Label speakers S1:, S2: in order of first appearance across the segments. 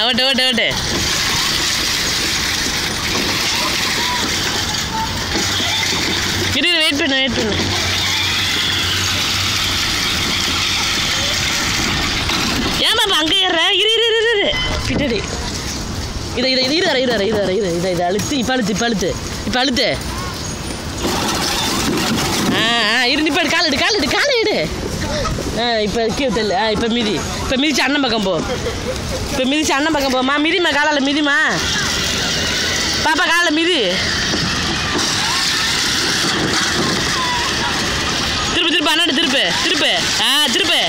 S1: ஓட்டு ஓட்டு ஓட்டு. இரு வெயிட் பண்ணு வெயிட் பண்ணு. ஏமாப்பா அங்கே ஏறுற? இரு இரு இரு இரு பின்னாடி. இதை இதை இது இரு இரு இரு இரு இதை இதை அழுத்து. இப்போ அழுத்து இப்போ அழுத்து இப்போ அழுத்து. இரு இப்போ கால் எடு கால் எடு காலை எடு. இப்போ கீழே தெரியல. இப்போ மிதி. இப்போ மிதிச்சு அண்ணன் பக்கம் போ. இப்போ மிதிச்சு அண்ணன் பக்கம் போம்மா. மிதிமா காலால் மிதிமா. பாப்பா காலில் மிதி. திருப்பு திருப்பு அண்ணாடி திருப்பு திருப்பு. திருப்பு.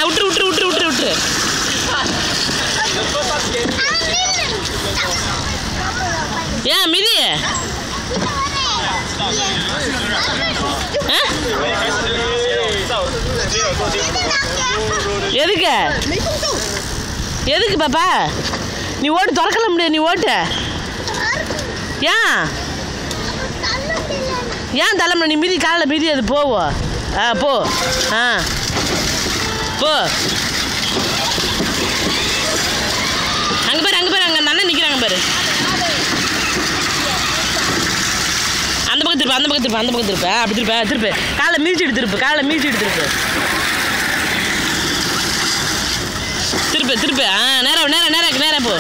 S1: விட்டுரு விட்டுரு விட்டுரு விட்டுரு விட்டுரு. ஏன் மிதி. எதுக்கு எதுக்கு பாப்பா? நீ ஓட்டு திறக்கல முடியாது. நீ ஓட்டு. ஏன் தலைமை நீ மிதி காலில் மிதி. அது போவோம். போ. போ. அங்கே பாரு அங்கே பாரு. அங்கே அண்ணன் நிற்கிறாங்க பாரு. அந்த பக்கம் திருப்பு அந்த பக்கம் திருப்பு அந்த பக்கம் திருப்பு. அப்படி திருப்ப திருப்பு. காலை மிதிச்சுட்டு திருப்பு. காலை மிதிச்சுட்டு திருப்பு. திருப்பு திருப்பு. நேரம் நேரம் நேரம் நேரம் போ.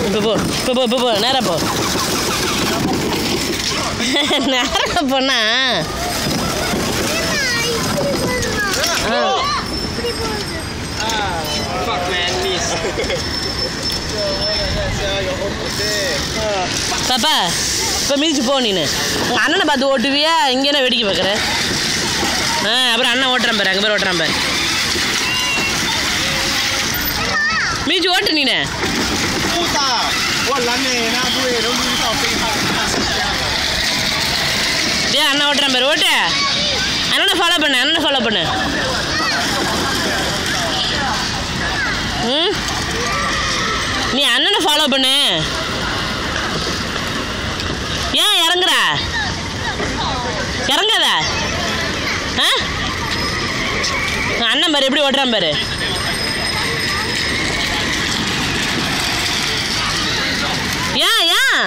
S1: இப்போ போ இப்போ போ இப்போ போ. நேரம் போ. நேரம் போனா பாப்பா இப்போ மிதிச்சு போ. நீனு உங்கள் அண்ணனை பார்த்து ஓட்டுவியா? இங்கே என்ன வேடிக்கை பார்க்குற? அப்புறம் அண்ணன் ஓட்டுறான் பாரு. அங்கே பேர் ஓட்டுறான் பாரு. மிதிச்சு ஓட்டு நீனு. அண்ணன் ஓட்டுறான் பாரு. ஓட்டு. அண்ணனை ஃபாலோ பண்ணு. அண்ணனை ஃபாலோ பண்ணு. நீ அண்ணனை ஃபாலோ பண்ணு. ஏன் இறங்குற? இறங்காத. அண்ணன் பாரு எப்படி ஓட்டுறான் பாரு. ஏன் ஏன்